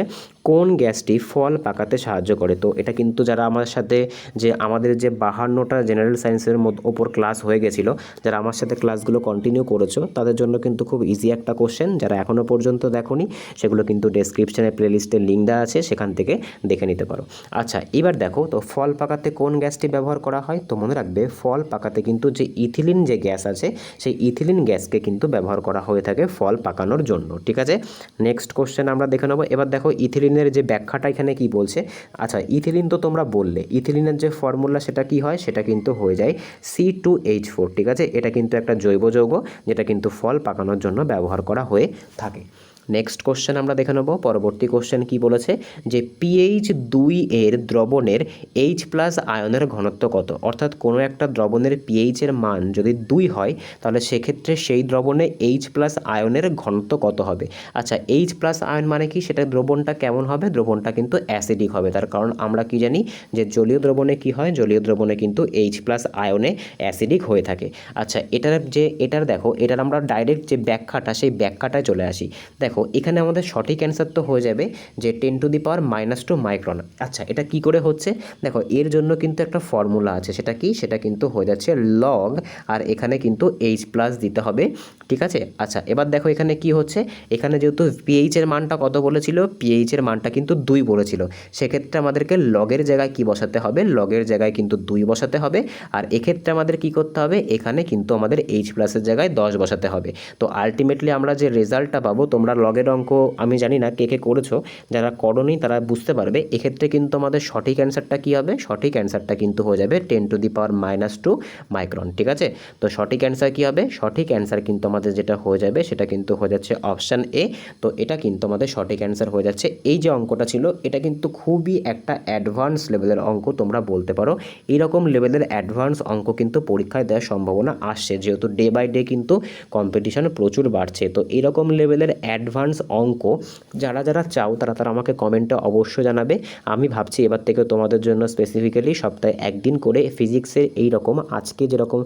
কোন গ্যাসটি ফল পাকাতে সাহায্য করে? তো এটা কিন্তু যারা আমার সাথে যে আমাদের যে 52টা জেনারেল সায়েন্সের ওপর ক্লাস হয়ে গেছিলো, যারা আমার সাথে ক্লাসগুলো কন্টিনিউ করেছো, তাদের জন্য কিন্তু খুব ইজি একটা কোশ্চেন। যারা এখনও পর্যন্ত দেখোনি, সেগুলো কিন্তু ডেসক্রিপশনে প্লেলিস্টের লিঙ্ক দেওয়া আছে, সেখান থেকে দেখে নিতে পারো। আচ্ছা, এবার দেখো তো ফল পাকাতে কোন গ্যাসটি ব্যবহার করা হয়? তো মনে রাখবে, ফল পাকাতে কিন্তু যে ইথিলিন যে গ্যাস আছে, সেই ইথিলিন গ্যাসকে কিন্তু ব্যবহার করা হয়ে থাকে ফল পাকানোর জন্য। ঠিক আছে, নেক্সট কোশ্চেন আমরা দেখে নেবো। এবার দেখো ইথিলিনের যে ব্যাখ্যাটা এখানে কি বলছে। আচ্ছা, ইথিলিন তো তোমরা বললে, ইথিলিনের যে ফর্মুলা সেটা কি হয়, সেটা কিন্তু হয়ে যায় C2H4। ঠিক আছে, এটা কিন্তু একটা জৈব যৌগ, যেটা কিন্তু ফল পাকানোর জন্য ব্যবহার করা হয়ে থাকে। নেক্সট কোশ্চেন আমরা দেখে নেব। পরবর্তী কোশ্চেন কি বলেছে, যে pH 2 এর দ্রবণের H+ আয়নের ঘনত্ব কত? অর্থাৎ কোনো একটা দ্রবণের pH এর মান যদি 2 হয়, তাহলে সেক্ষেত্রে সেই দ্রবণে H+ আয়নের ঘনত্ব কত হবে? আচ্ছা, H+ আয়ন মানে কি, সেটা দ্রবণটা কেমন হবে, দ্রবণটা কিন্তু অ্যাসিডিক হবে। তার কারণ আমরা কি জানি, যে জলীয় দ্রবণে কি হয়, জলীয় দ্রবণে কিন্তু H+ আয়নে অ্যাসিডিক হয়ে থাকে। আচ্ছা, এটার দেখো, এটার আমরা ডাইরেক্ট যে ব্যাখ্যাটা, সেই ব্যাখ্যাটায় চলে আসি। দেখো এখানে আমাদের সঠিক অ্যান্সার তো হয়ে যাবে যে 10⁻⁻² মাইক্রন। আচ্ছা, এটা কি করে হচ্ছে, দেখো এর জন্য কিন্তু একটা ফর্মুলা আছে, সেটা কি, সেটা কিন্তু হয়ে যাচ্ছে লগ, আর এখানে কিন্তু H+ দিতে হবে। ঠিক আছে, আচ্ছা এবার দেখো এখানে কি হচ্ছে, এখানে যেহেতু pH এর মানটা কত বলেছিল, pH এর মানটা কিন্তু 2 বলেছিল, সেক্ষেত্রে আমাদেরকে লগের জায়গায় কি বসাতে হবে, লগের জায়গায় কিন্তু 2 বসাতে হবে। আর এক্ষেত্রে আমাদের কি করতে হবে, এখানে কিন্তু আমাদের H+ এর জায়গায় 10 বসাতে হবে। তো আলটিমেটলি আমরা যে রেজাল্টটা পাবো, তোমরা লগের অঙ্ক আমি জানি না কে কে করেছো, যারা করোনি তারা বুঝতে পারবে। এক্ষেত্রে কিন্তু আমাদের সঠিক অ্যান্সারটা কী হবে, সঠিক অ্যান্সারটা কিন্তু হয়ে যাবে 10⁻⁻² মাইক্রন। ঠিক আছে, তো সঠিক অ্যান্সার কী হবে, সঠিক অ্যান্সার কিন্তু আমাদের যেটা হয়ে যাবে, সেটা কিন্তু হয়ে যাচ্ছে অপশান এ। তো এটা কিন্তু আমাদের সঠিক অ্যান্সার হয়ে যাচ্ছে। এই যে অঙ্কটা ছিল, এটা কিন্তু খুবই একটা অ্যাডভান্স লেভেলের অঙ্ক তোমরা বলতে পারো। এইরকম লেভেলের অ্যাডভান্স অঙ্ক কিন্তু পরীক্ষায় দেওয়ার সম্ভাবনা আসছে, যেহেতু ডে বাই ডে কিন্তু কম্পিটিশন প্রচুর বাড়ছে। তো এরকম লেভেলের অ্যাডভান্স অঙ্ক যারা যারা চাও, তারা আমাকে কমেন্টে অবশ্যই জানাবে। আমি ভাবছি এবার থেকে তোমাদের জন্য স্পেসিফিক্যালি সপ্তাহে একদিন করে ফিজিক্সের এই রকম আজকে যেরকম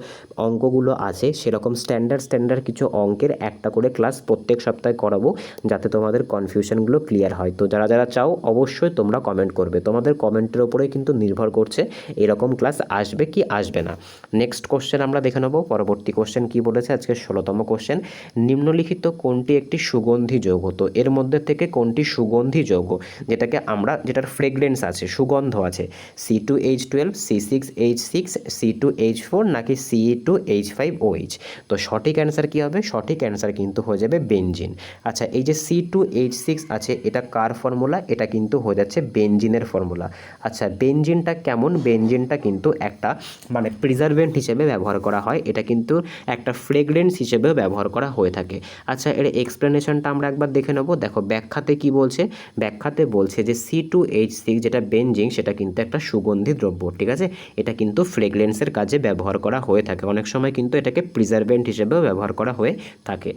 অঙ্কগুলো আছে, সেরকম স্ট্যান্ডার্ড কিছু অঙ্কের একটা করে ক্লাস প্রত্যেক সপ্তাহে করাবো, যাতে তোমাদের কনফিউশনগুলো ক্লিয়ার হয়। তো যারা যারা চাও, অবশ্যই তোমরা কমেন্ট করবে, তোমাদের কমেন্টের ওপরে কিন্তু নির্ভর করছে এরকম ক্লাস আসবে কি আসবে না। নেক্সট কোশ্চেন আমরা দেখে নেব। পরবর্তী কোশ্চেন কি বলেছে, আজকে 16তম কোশ্চেন, নিম্নলিখিত কোনটি একটি সুগন্ধি যৌগ? তো এর মধ্যে থেকে কোনটি সুগন্ধি যৌগ, যেটার ফ্রেগরেন্স আছে, সুগন্ধ আছে, C2H12, C6H6, C2H4 নাকি C2H5OH? তো সঠিক অ্যান্সার কী হবে, সঠিক অ্যান্সার কিন্তু হয়ে যাবে বেনজিন। আচ্ছা, এই যে C2H6 আছে, এটা কার ফর্মুলা, এটা কিন্তু হয়ে যাচ্ছে বেনজিনের ফর্মুলা। আচ্ছা, বেনজিনটা কেমন, বেনজিনটা কিন্তু একটা মানে প্রিজারভেন্ট হিসেবে ব্যবহার করা হয়, এটা কিন্তু একটা ফ্রেগরেন্স হিসেবেও ব্যবহার করা হয়ে থাকে। আচ্ছা, এর এক্সপ্লেনেশনটা আমরা আমরা একবার দেখে নেব। দেখো ব্যাখ্যাতে কি বলছে, ব্যাখ্যাতে বলছে যে C2H6 যেটা বেনজিন সেটা কিন্তু একটা সুগন্ধি দ্রব্য, ঠিক আছে। এটা কিন্তু ফ্রেগরেন্সের কাজে ব্যবহার করা হয়ে থাকে, অনেক সময় কিন্তু এটাকে প্রিজারভেন্ট হিসেবেও ব্যবহার করা হয়ে থাকে।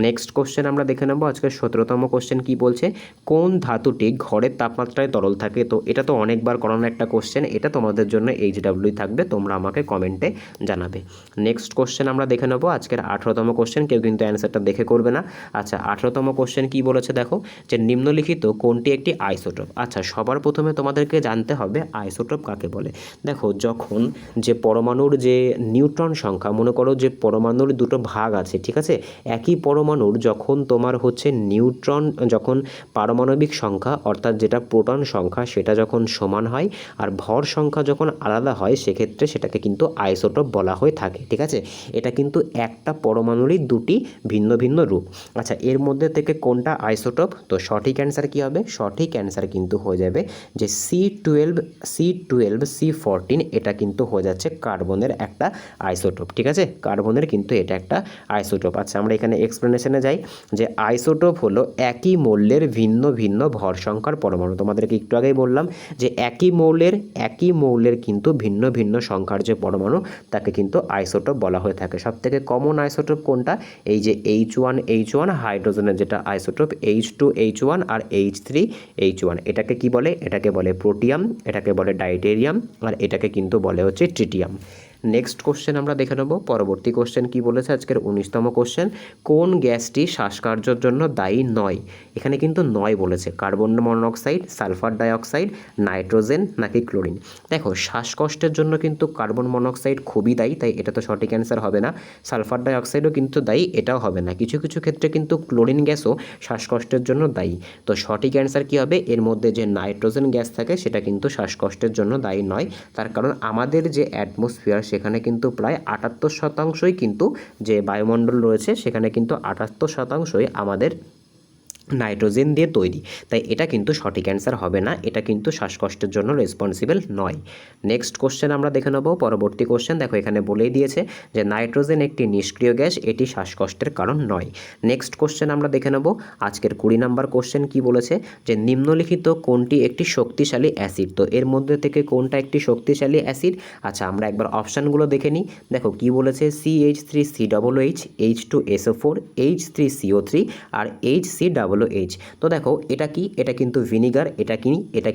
নেক্সট কোশ্চেন আমরা দেখে নেব। আজকের 17তম কোশ্চেন কি বলছে, কোন ধাতুটি ঘরের তাপমাত্রায় তরল থাকে। তো এটা তো অনেকবার করানো একটা কোশ্চেন, এটা তোমাদের জন্য HW থাকবে, তোমরা আমাকে কমেন্টে জানাবে। নেক্সট কোশ্চেন আমরা দেখে নেব। আজকের 18তম কোশ্চেন, কেউ কিন্তু অ্যান্সারটা দেখে করবে না। আচ্ছা 18তম কোশ্চেন কি বলেছে দেখো, যে নিম্নলিখিত কোনটি একটি আইসোটোপ। আচ্ছা সবার প্রথমে তোমাদেরকে জানতে হবে আইসোটোপ কাকে বলে। দেখো যখন যে পরমাণুর যে নিউট্রন সংখ্যা, মনে করো যে পরমাণুর দুটো ভাগ আছে, ঠিক আছে, একই পরমাণুর যখন তোমার হচ্ছে নিউট্রন, যখন পারমাণবিক সংখ্যা অর্থাৎ যেটা প্রোটন সংখ্যা সেটা যখন সমান হয় আর ভর সংখ্যা যখন আলাদা হয়, সেক্ষেত্রে সেটাকে কিন্তু আইসোটোপ বলা হয়ে থাকে, ঠিক আছে। এটা কিন্তু একটা পরমাণুরই দুটি ভিন্ন ভিন্ন রূপ। আচ্ছা এর মধ্যে থেকে কোনটা আইসোটোপ, তো সঠিক অ্যান্সার কী হবে, সঠিক অ্যান্সার কিন্তু হয়ে যাবে যে C12C14, এটা কিন্তু হয়ে যাচ্ছে কার্বনের একটা আইসোটোপ, ঠিক আছে, কার্বনের কিন্তু এটা একটা আইসোটোপ। আচ্ছা আমরা এখানে এক্সপ্লেনেশনে যাই, যে আইসোটোপ হলো একই মৌলের ভিন্ন ভিন্ন ভর সংখ্যার পরমাণু। তোমাদেরকে একটু আগেই বললাম যে একই মৌলের কিন্তু ভিন্ন ভিন্ন সংখ্যার যে পরমাণু তাকে কিন্তু আইসোটোপ বলা হয়ে থাকে। সবথেকে কমন আইসোটোপ কোনটা, এই যে H1H1 হাইড্রোজেনের যেটা আইসোটোপ, H2H1 আর H3H1, এটাকে কি বলে, এটাকে বলে প্রোটিয়াম, এটাকে বলে ডাইটেরিয়াম, আর এটাকে কিন্তু বলে হচ্ছে ট্রিটিয়াম। নেক্সট কোশ্চেন আমরা দেখে নেব। পরবর্তী কোশ্চেন কি বলেছে, আজকের 19তম কোশ্চেন, কোন গ্যাসটি শ্বাসকার্যের জন্য দায়ী নয়। এখানে কিন্তু নয় বলেছে, carbon monoxide, sulphur dioxide, nitrogen নাকি ক্লোরিন। দেখো শ্বাসকষ্টের জন্য কিন্তু কার্বন মনোক্সাইড খুবই দায়ী, তাই এটা তো সঠিক অ্যান্সার হবে না। সালফার ডাইঅক্সাইডও কিন্তু দায়ী, এটাও হবে না। কিছু কিছু ক্ষেত্রে কিন্তু ক্লোরিন গ্যাসও শ্বাসকষ্টের জন্য দায়ী। তো সঠিক অ্যান্সার কী হবে, এর মধ্যে যে নাইট্রোজেন গ্যাস থাকে সেটা কিন্তু শ্বাসকষ্টের জন্য দায়ী নয়। তার কারণ আমাদের যে অ্যাটমসফিয়ার সেখানে কিন্তু প্রায় 78% কিন্তু যে বায়ুমণ্ডল রয়েছে সেখানে কিন্তু 78% আমাদের নাইট্রোজেন দিয়ে তৈরি, তাই এটা কিন্তু সঠিক অ্যান্সার হবে না, এটা কিন্তু শ্বাসকষ্টের জন্য রেসপন্সিবল নয়। নেক্সট কোশ্চেন আমরা দেখে নেব। পরবর্তী কোশ্চেন দেখো এখানে বলেই দিয়েছে যে নাইট্রোজেন একটি নিষ্ক্রিয় গ্যাস, এটি শ্বাসকষ্টের কারণ নয়। নেক্সট কোশ্চেন আমরা দেখে নেব। আজকের 20 নম্বর কোশ্চেন কি বলেছে, যে নিম্নলিখিত কোনটি একটি শক্তিশালী অ্যাসিড। তো এর মধ্যে থেকে কোনটা একটি শক্তিশালী অ্যাসিড। আচ্ছা আমরা একবার অপশানগুলো দেখে নিই। দেখো কি বলেছে, CH3COOH, H2SO4, H3CO3 আর HCOOH। তো দেখো এটা কি, এটা কিন্তু ভিনিগার, এটা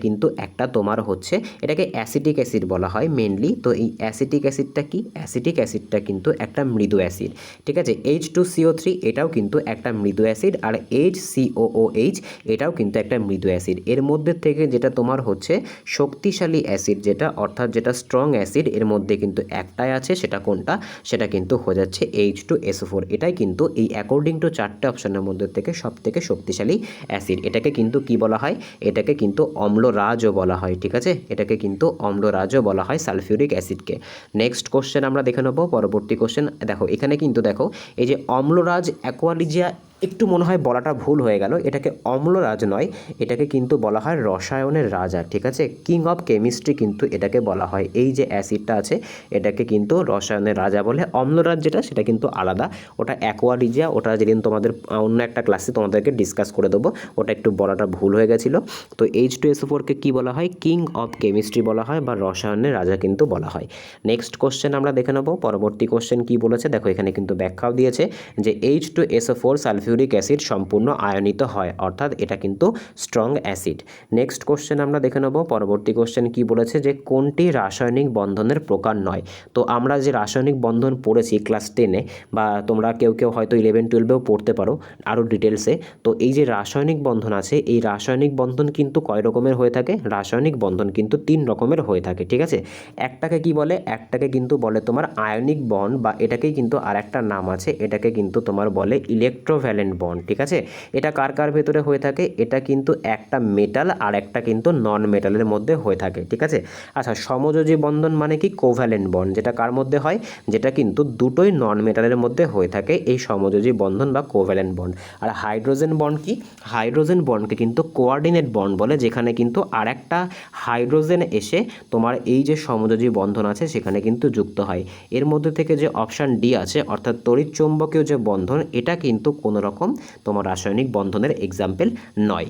কিন্তু একটা তোমার হচ্ছে এটাকে অ্যাসিটিক অ্যাসিড বলা হয় মেনলি। তো এই অ্যাসিটিক অ্যাসিডটা কি, অ্যাসিটিক অ্যাসিডটা কিন্তু একটা মৃদু অ্যাসিড, ঠিক আছে। H2CO3 এটাও কিন্তু একটা মৃদু অ্যাসিড, আর HCOOH এটাও কিন্তু একটা মৃদু অ্যাসিড। এর মধ্যে থেকে যেটা তোমার হচ্ছে শক্তিশালী অ্যাসিড, যেটা অর্থাৎ যেটা স্ট্রং অ্যাসিড, এর মধ্যে কিন্তু একটাই আছে, সেটা কোনটা, সেটা কিন্তু হয়ে যাচ্ছে H2SO4। এটাই কিন্তু এই অ্যাকর্ডিং টু 4টে অপশনের মধ্যে থেকে সব থেকে শক্তিশালী অ্যাসিড। এটাকে কিন্তু কি বলা হয়, এটাকে কিন্তু অম্লরাজও বলা হয়, ঠিক আছে, এটাকে কিন্তু অম্লরাজও বলা হয় সালফিউরিক অ্যাসিডকে। নেক্সট কোশ্চেন আমরা দেখে নেব। পরবর্তী কোশ্চেন দেখো এখানে কিন্তু দেখো এই যে অম্লরাজ অ্যাকোয়ালিজিয়া, একটু মনে হয় বলাটা ভুল হয়ে গেল, এটাকে অম্লরাজ নয়, এটাকে কিন্তু বলা হয় রসায়নের রাজা, ঠিক আছে, কিং অফ কেমিস্ট্রি কিন্তু এটাকে বলা হয়। এই যে অ্যাসিডটা আছে এটাকে কিন্তু রসায়নের রাজা বলে। অম্লরাজ যেটা সেটা কিন্তু আলাদা, ওটা অ্যাকোয়ারিজিয়া, ওটা যেদিন তোমাদের অন্য একটা ক্লাসে তোমাদেরকে ডিসকাস করে দেবো, ওটা একটু বলাটা ভুল হয়ে গেছিলো। তো H2SO4কে কী বলা হয়, কিং অফ কেমিস্ট্রি বলা হয় বা রসায়নের রাজা কিন্তু বলা হয়। নেক্সট কোশ্চেন আমরা দেখে নেব। পরবর্তী কোশ্চেন কি বলেছে, দেখো এখানে কিন্তু ব্যাখ্যাও দিয়েছে যে H2SO4 সালফিউরিক অ্যাসিড সম্পূর্ণ আয়নিত হয়, অর্থাৎ এটা কিন্তু স্ট্রং অ্যাসিড। নেক্সট কোশ্চেন আমরা দেখে নেব। পরবর্তী কোশ্চেন কি বলেছে, যে কোনটি রাসায়নিক বন্ধনের প্রকার নয়। তো আমরা যে রাসায়নিক বন্ধন পড়েছি ক্লাস 10-এ, বা তোমরা কেউ কেউ হয়তো 11-12-এও পড়তে পারো আরও ডিটেলসে। তো এই যে রাসায়নিক বন্ধন আছে, এই রাসায়নিক বন্ধন কিন্তু কয় রকমের হয়ে থাকে, রাসায়নিক বন্ধন কিন্তু 3 রকমের হয়ে থাকে, ঠিক আছে। একটাকে কি বলে, একটাকে কিন্তু বলে তোমার আয়নিক বন্ড, বা এটাকেই কিন্তু আর একটা নাম আছে, এটাকে কিন্তু তোমার বলে ইলেকট্রোভ্যালেন্ট বন্ড, ঠিক আছে। এটা কার কার ভেতরে হয়ে থাকে, এটা কিন্তু একটা মেটাল আর একটা কিন্তু নন মেটালের মধ্যে হয়ে থাকে, ঠিক আছে। আচ্ছা সমযোজী বন্ধন মানে কি, কোভ্যালেন্ট বন্ড, যেটা কার মধ্যে হয়, যেটা কিন্তু দুটোই নন মেটালের মধ্যে হয়ে থাকে, এই সমযোজী বন্ধন বা কোভ্যালেন্ট বন্ড। আর হাইড্রোজেন বন্ড কি, হাইড্রোজেন বন্ডকে কিন্তু কোঅর্ডিনেট বন্ড বলে, যেখানে কিন্তু আর একটা হাইড্রোজেন এসে তোমার এই যে সমযোজী বন্ধন আছে সেখানে কিন্তু যুক্ত হয়। এর মধ্যে থেকে যে অপশান ডি আছে, অর্থাৎ তড়িৎচুম্বকীয় যে বন্ধন, এটা কিন্তু কোনো রকম তোমার রাসায়নিক বন্ধনের এক্সাম্পল নয়।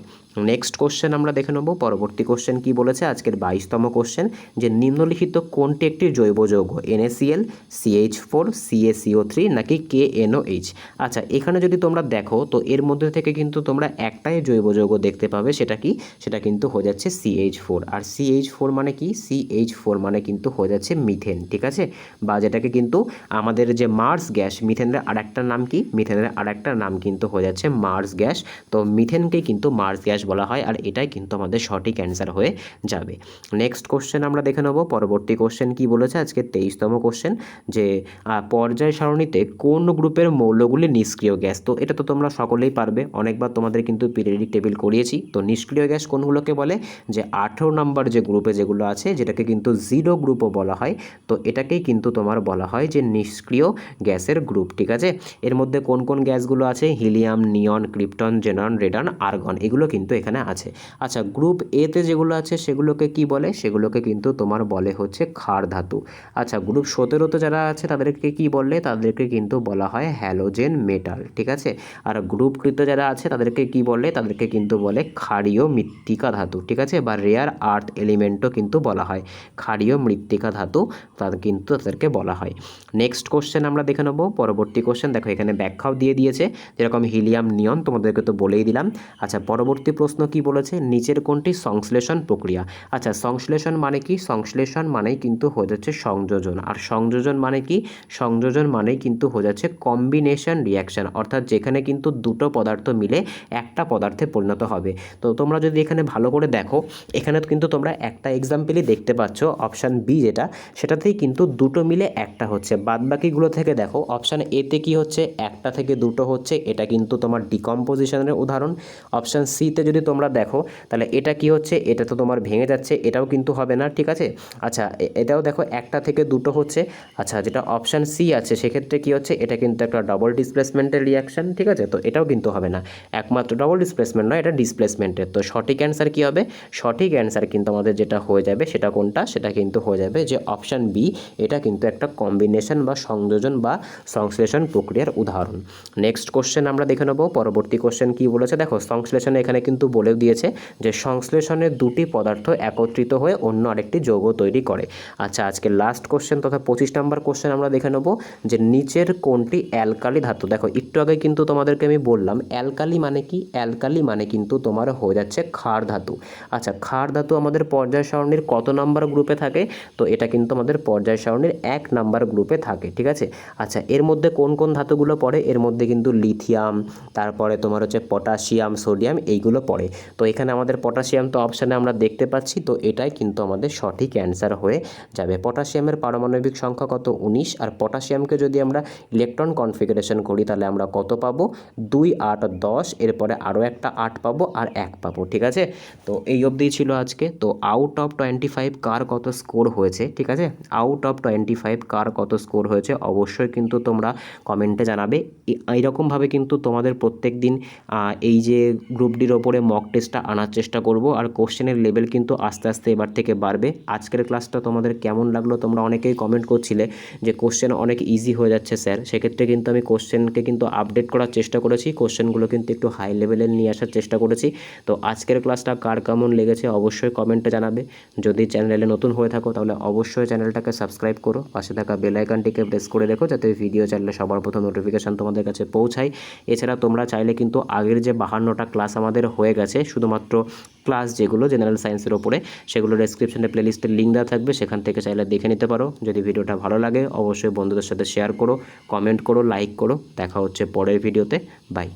নেক্সট কোশ্চেন আমরা দেখে নেব। পরবর্তী কোশ্চেন কি বলেছে, আজকের 22তম কোশ্চেন, যে নিম্নলিখিত কোনটি একটি জৈব যৌগ, NaCl, CH4, CaCO3 নাকি KNOH। আচ্ছা, এখানে যদি তোমরা দেখো তো এর মধ্যে থেকে কিন্তু তোমরা একটাই জৈব যৌগ দেখতে পাবে, সেটা কি, সেটা কিন্তু হয়ে যাচ্ছে CH4। আর CH4 মানে কি, CH4 মানে কিন্তু হয়ে যাচ্ছে মিথেন, ঠিক আছে, বা যেটাকে কিন্তু আমাদের যে মার্স গ্যাস, মিথেনের আরেকটা নাম কি, মিথেনের আরেকটা নাম কিন্তু হয়ে যাচ্ছে মার্স গ্যাস। তো মিথেনকে কিন্তু মার্স গ্যাস বলা হয়, আর এটাই কিন্তু আমাদের সঠিক অ্যান্সার হয়ে যাবে। নেক্সট কোশ্চেন আমরা দেখে নেব। পরবর্তী কোশ্চেন কি বলেছে, আজকে 23তম কোশ্চেন, যে পর্যায় সারণীতে কোন গ্রুপের মৌলগুলি নিষ্ক্রিয় গ্যাস। তো এটা তো তোমরা সকলেই পারবে, অনেকবার তোমাদের কিন্তু পিরিয়ডিক টেবিল করিয়েছি। তো নিষ্ক্রিয় গ্যাস কোনগুলোকে বলে, যে 18 নম্বর যে গ্রুপে যেগুলো আছে, যেটাকে কিন্তু জিরো গ্রুপও বলা হয়, তো এটাকেই কিন্তু তোমার বলা হয় যে নিষ্ক্রিয় গ্যাসের গ্রুপ, ঠিক আছে। এর মধ্যে কোন কোন গ্যাসগুলো আছে, হিলিয়াম, নিয়ন, ক্রিপ্টন, জেনন, রেডন, আর্গন, এগুলো কিন্তু এখানে আছে। আচ্ছা, গ্রুপ এতে যেগুলো আছে সেগুলোকে কি বলে, সেগুলোকে কিন্তু তোমার বলে হচ্ছে ক্ষার ধাতু। আচ্ছা, গ্রুপ 17তে যারা আছে তাদেরকে কি বললে, তাদেরকে কিন্তু বলা হয় হ্যালোজেন মেটাল, ঠিক আছে। আর গ্রুপ কৃত যারা আছে তাদেরকে কি বলে, তাদেরকে কিন্তু বলে ক্ষারীয় মৃত্তিকা ধাতু, ঠিক আছে, বা রেয়ার আর্থ এলিমেন্টও কিন্তু বলা হয়, ক্ষারীয় মৃত্তিকা ধাতু কিন্তু তাদেরকে বলা হয়। নেক্সট কোশ্চেন আমরা দেখে নেব। পরবর্তী কোশ্চেন দেখো, এখানে ব্যাখ্যাও দিয়ে দিয়েছে, যেরকম হিলিয়াম, নিয়ন তোমাদেরকে তো বলেই দিলাম। আচ্ছা, পরবর্তী প্রশ্ন কি বলেছে, নিচের কোনটি সংশ্লেষণ প্রক্রিয়া। আচ্ছা, সংশ্লেষণ মানে কি, সংশ্লেষণ মানেই কিন্তু হয়ে যাচ্ছে সংযোজন। আর সংযোজন মানে কি, সংযোজন মানেই কিন্তু হয়ে যাচ্ছে কম্বিনেশন রিয়াকশন, অর্থাৎ যেখানে কিন্তু দুটো পদার্থ মিলে একটা পদার্থে পরিণত হবে। তো তোমরা যদি এখানে ভালো করে দেখো, এখানে কিন্তু তোমরা একটা এক্সাম্পলই দেখতে পাচ্ছ, অপশান বি যেটা, সেটাতেই কিন্তু দুটো মিলে একটা হচ্ছে। বাদবাকিগুলো থেকে দেখো, অপশান এতে কি হচ্ছে, একটা থেকে দুটো হচ্ছে, এটা কিন্তু তোমার ডিকম্পোজিশনের উদাহরণ। অপশান সিতে যদি তোমরা দেখো, তাহলে এটা কি হচ্ছে, এটা তো তোমার ভেঙে যাচ্ছে, এটাও কিন্তু হবে না, ঠিক আছে। আচ্ছা, এটাও দেখো একটা থেকে দুটো হচ্ছে। আচ্ছা, যেটা অপশান সি আছে সেক্ষেত্রে কি হচ্ছে, এটা কিন্তু একটা ডবল ডিসপ্লেসমেন্টের রিয়াকশন, ঠিক আছে, তো এটাও কিন্তু হবে না, একমাত্র ডবল ডিসপ্লেসমেন্ট নয়, এটা ডিসপ্লেসমেন্টের। তো সঠিক অ্যান্সার কি হবে, সঠিক অ্যান্সার কিন্তু আমাদের যেটা হয়ে যাবে সেটা কোনটা, সেটা কিন্তু হয়ে যাবে যে অপশান বি, এটা কিন্তু একটা কম্বিনেশন বা সংযোজন বা সংশ্লেষণ প্রক্রিয়ার উদাহরণ। নেক্সট কোশ্চেন আমরা দেখে নেব। পরবর্তী কোশ্চেন কি বলেছে, দেখো সংশ্লেষণে এখানে কিন্তু বলেও দিয়েছে যে সংশ্লেষণে দুটি পদার্থ একত্রিত হয়ে অন্য আরেকটি যৌগ তৈরি করে। আচ্ছা, আজকে লাস্ট কোশ্চেন তথা 25 নম্বর কোশ্চেন আমরা দেখে নেব, যে নিচের কোনটি অ্যালকালি ধাতু। দেখো, একটু আগে কিন্তু তোমাদেরকে আমি বললাম অ্যালকালি মানে কি, অ্যালকালি মানে কিন্তু তোমার হয়ে যাচ্ছে ক্ষার ধাতু। আচ্ছা, ক্ষার ধাতু আমাদের পর্যায় সারণীর কত নম্বর গ্রুপে থাকে, তো এটা কিন্তু আমাদের পর্যায় সারণীর 1 নম্বর গ্রুপে থাকে, ঠিক আছে। আচ্ছা, এর মধ্যে কোন কোন ধাতুগুলো পড়ে, এর মধ্যে কিন্তু লিথিয়াম, তারপরে তোমার হচ্ছে পটাশিয়াম, সোডিয়াম, এইগুলো পড়ে। তো এখানে আমাদের পটাশিয়াম তো অপশানে আমরা দেখতে পাচ্ছি, তো এটাই কিন্তু আমাদের সঠিক অ্যান্সার হয়ে যাবে। পটাশিয়ামের পারমাণবিক সংখ্যা কত, 19। আর পটাশিয়ামকে যদি আমরা ইলেকট্রন কনফিগারেশন করি তাহলে আমরা কত পাবো, 2, 8, 10, এরপরে আরও একটা 8 পাবো আর 1 পাবো, ঠিক আছে। তো এই অবধি ছিল আজকে। তো আউট অফ 25 কার কত স্কোর হয়েছে, ঠিক আছে, আউট অফ 25 কার কত স্কোর হয়েছে অবশ্যই কিন্তু তোমরা কমেন্টে জানাবে। এইরকমভাবে কিন্তু তোমাদের প্রত্যেক দিন এই যে গ্রুপ ডির ওপরে মক টেস্টটা আনার চেষ্টা করব। আর কোশ্চেনের লেভেল কিন্তু আস্তে আস্তে এবার থেকে বাড়বে। আজকের ক্লাসটা তোমাদের কেমন লাগলো, তোমরা অনেকেই কমেন্ট করছিলে যে কোশ্চেন অনেক ইজি হয়ে যাচ্ছে স্যার, সেক্ষেত্রে কিন্তু আমি কোশ্চেনকে কিন্তু আপডেট করার চেষ্টা করেছি, কোশ্চেনগুলো কিন্তু একটু হাই লেভেলের নিয়ে আসার চেষ্টা করেছি। তো আজকের ক্লাসটা কার কেমন লেগেছে অবশ্যই কমেন্টে জানাবে। যদি চ্যানেলে নতুন হয়ে থাকো তাহলে অবশ্যই চ্যানেলটাকে সাবস্ক্রাইব করো, পাশে থাকা বেল আইকনটিকে প্রেস করে রেখো, যাতে ভিডিও চাইলে সবার প্রথম নোটিফিকেশান তোমাদের কাছে পৌঁছায়। এছাড়া তোমরা চাইলে কিন্তু আগের যে 52টা ক্লাস আমাদের হয়ে গেছে, শুধুমাত্র ক্লাস যেগুলো জেনারেল সায়েন্সের ওপরে, সেগুলো ডেসক্রিপশনে প্লেলিস্টের লিঙ্ক দেওয়া থাকবে, সেখান থেকে চাইলে দেখে নিতে পারো। যদি ভিডিওটা ভালো লাগে অবশ্যই বন্ধুদের সাথে শেয়ার করো, কমেন্ট করো, লাইক করো। দেখা হচ্ছে পরের ভিডিওতে, বাই।